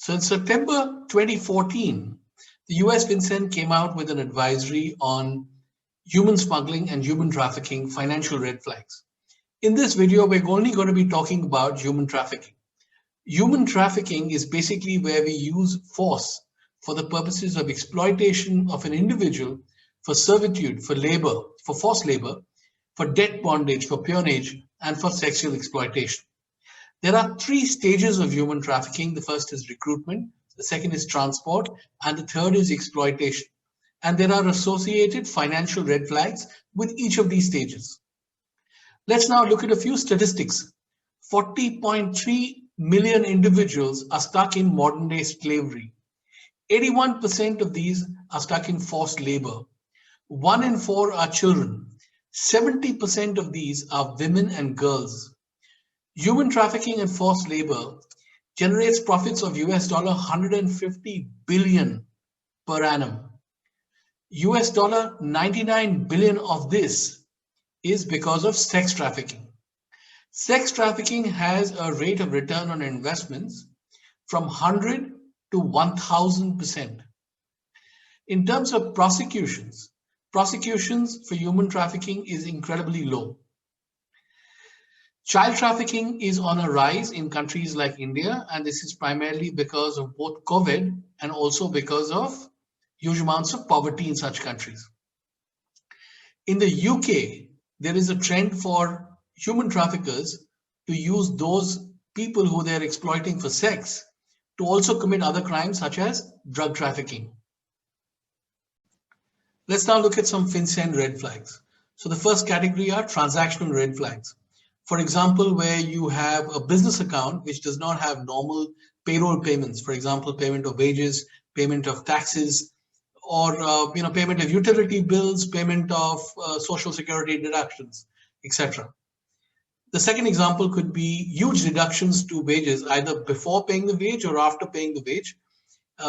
So in September 2014, the US FinCEN came out with an advisory on human smuggling and human trafficking financial red flags. In this video, we're only going to be talking about human trafficking. Human trafficking is basically where we use force for the purposes of exploitation of an individual for servitude, for labor, for forced labor, for debt bondage, for peonage, and for sexual exploitation. There are three stages of human trafficking. The first is recruitment, the second is transport, and the third is exploitation. And there are associated financial red flags with each of these stages. Let's now look at a few statistics. 40.3 million individuals are stuck in modern day slavery. 81% of these are stuck in forced labor. 1 in 4 are children. 70% of these are women and girls. Human trafficking and forced labor generates profits of $150 billion per annum. $99 billion of this is because of sex trafficking. Sex trafficking has a rate of return on investments from 100 to 1000%. In terms of prosecutions for human trafficking is incredibly low. Child trafficking is on a rise in countries like India, and this is primarily because of both COVID and also because of huge amounts of poverty in such countries. In the UK, there is a trend for human traffickers to use those people who they're exploiting for sex to also commit other crimes such as drug trafficking. Let's now look at some FinCEN red flags. So the first category are transactional red flags. For example, where you have a business account which does not have normal payroll payments, for example, payment of wages, payment of taxes, or payment of utility bills, payment of social security deductions, etc. The second example could be huge deductions to wages, either before paying the wage or after paying the wage.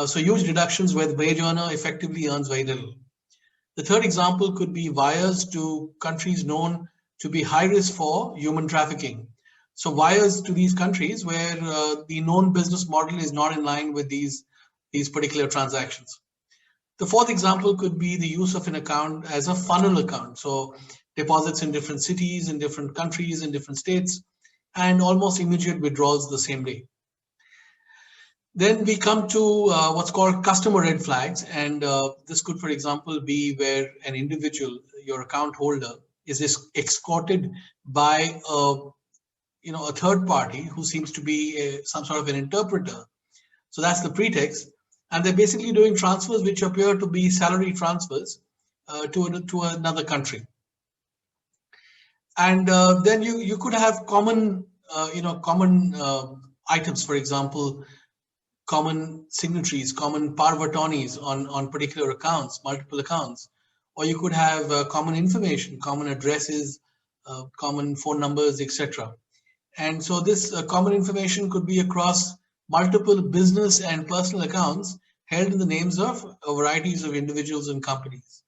So huge deductions where the wage earner effectively earns very little. The third example could be wires to countries known to be high risk for human trafficking. So wires to these countries where the known business model is not in line with these particular transactions. The fourth example could be the use of an account as a funnel account. So deposits in different cities, in different countries, in different states, and almost immediate withdrawals the same day. Then we come to what's called customer red flags. And this could, for example, be where an individual, your account holder, is escorted by a third party who seems to be some sort of an interpreter. So that's the pretext. And they're basically doing transfers which appear to be salary transfers to another country. And then you could have common items, for example, common signatories, common power of attorneys on particular accounts, multiple accounts. Or you could have common information, common addresses, common phone numbers, etc. And so this common information could be across multiple business and personal accounts held in the names of varieties of individuals and companies.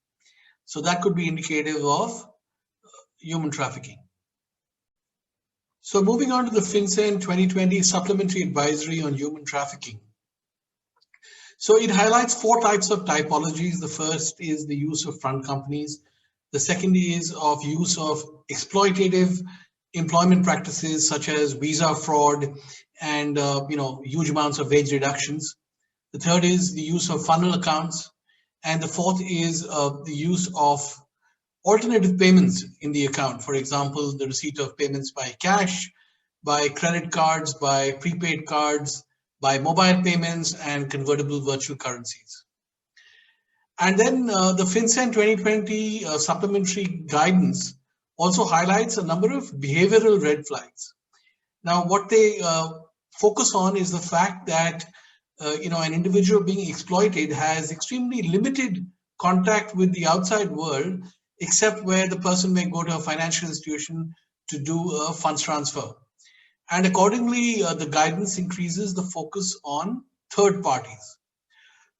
So that could be indicative of human trafficking. So moving on to the FinCEN 2020 Supplementary Advisory on Human Trafficking. So it highlights 4 types of typologies. The first is the use of front companies. The second is of use of exploitative employment practices such as visa fraud and huge amounts of wage reductions. The third is the use of funnel accounts. And the fourth is the use of alternative payments in the account. For example, the receipt of payments by cash, by credit cards, by prepaid cards, by mobile payments and convertible virtual currencies. And then the FinCEN 2020 supplementary guidance also highlights a number of behavioral red flags. Now, what they focus on is the fact that an individual being exploited has extremely limited contact with the outside world, except where the person may go to a financial institution to do a funds transfer. And accordingly, the guidance increases the focus on third parties.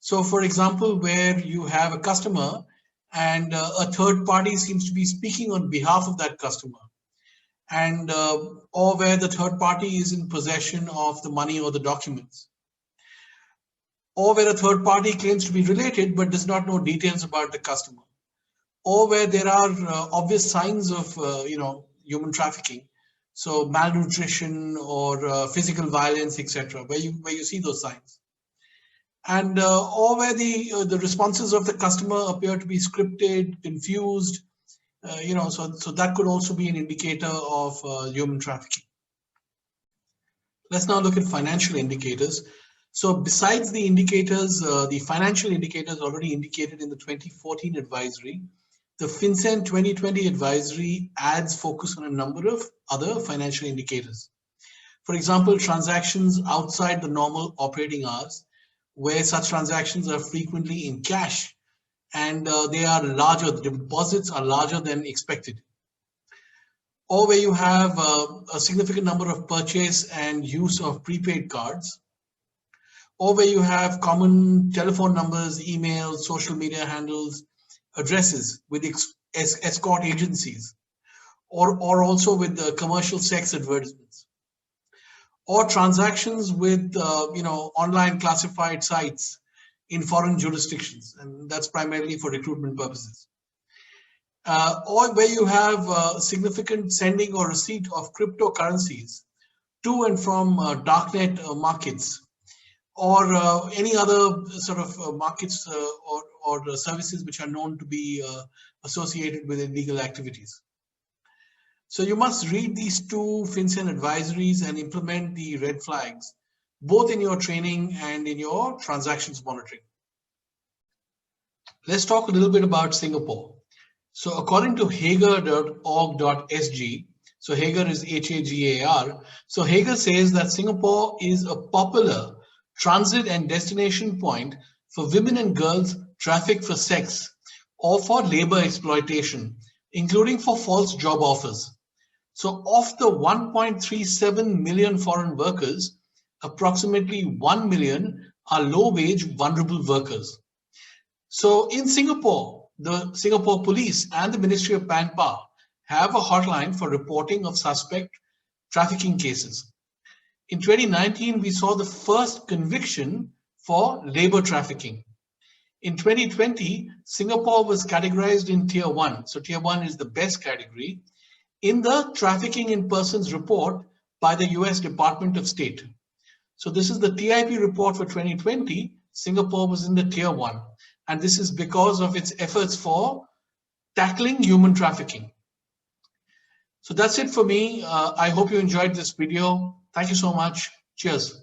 So for example, where you have a customer and a third party seems to be speaking on behalf of that customer, and or where the third party is in possession of the money or the documents. or where a third party claims to be related but does not know details about the customer, or where there are obvious signs of human trafficking, so malnutrition or physical violence, etc., where you see those signs, and or where the responses of the customer appear to be scripted, confused, so that could also be an indicator of human trafficking. Let's now look at financial indicators. So besides the indicators, the financial indicators already indicated in the 2014 advisory, the FinCEN 2020 advisory adds focus on a number of other financial indicators. For example, transactions outside the normal operating hours, where such transactions are frequently in cash and they are larger, the deposits are larger than expected. Or where you have a significant number of purchase and use of prepaid cards, or where you have common telephone numbers, emails, social media handles, addresses with escort agencies, or also with commercial sex advertisements, or transactions with online classified sites in foreign jurisdictions, and that's primarily for recruitment purposes. Or where you have significant sending or receipt of cryptocurrencies to and from darknet markets, or any other sort of markets or services which are known to be associated with illegal activities. So you must read these two FinCEN advisories and implement the red flags, both in your training and in your transactions monitoring. Let's talk a little bit about Singapore. So according to hagar.org.sg, so Hagar is Hagar. So Hagar says that Singapore is a popular transit and destination point for women and girls trafficked for sex or for labor exploitation, including for false job offers. So of the 1.37 million foreign workers, approximately 1 million are low-wage vulnerable workers. So in Singapore, the Singapore Police and the Ministry of Manpower have a hotline for reporting of suspect trafficking cases. In 2019, we saw the first conviction for labor trafficking. In 2020, Singapore was categorized in Tier 1. So Tier 1 is the best category in the Trafficking in Persons report by the US Department of State. So this is the TIP report for 2020. Singapore was in the Tier 1. And this is because of its efforts for tackling human trafficking. So that's it for me. I hope you enjoyed this video. Thank you so much. Cheers.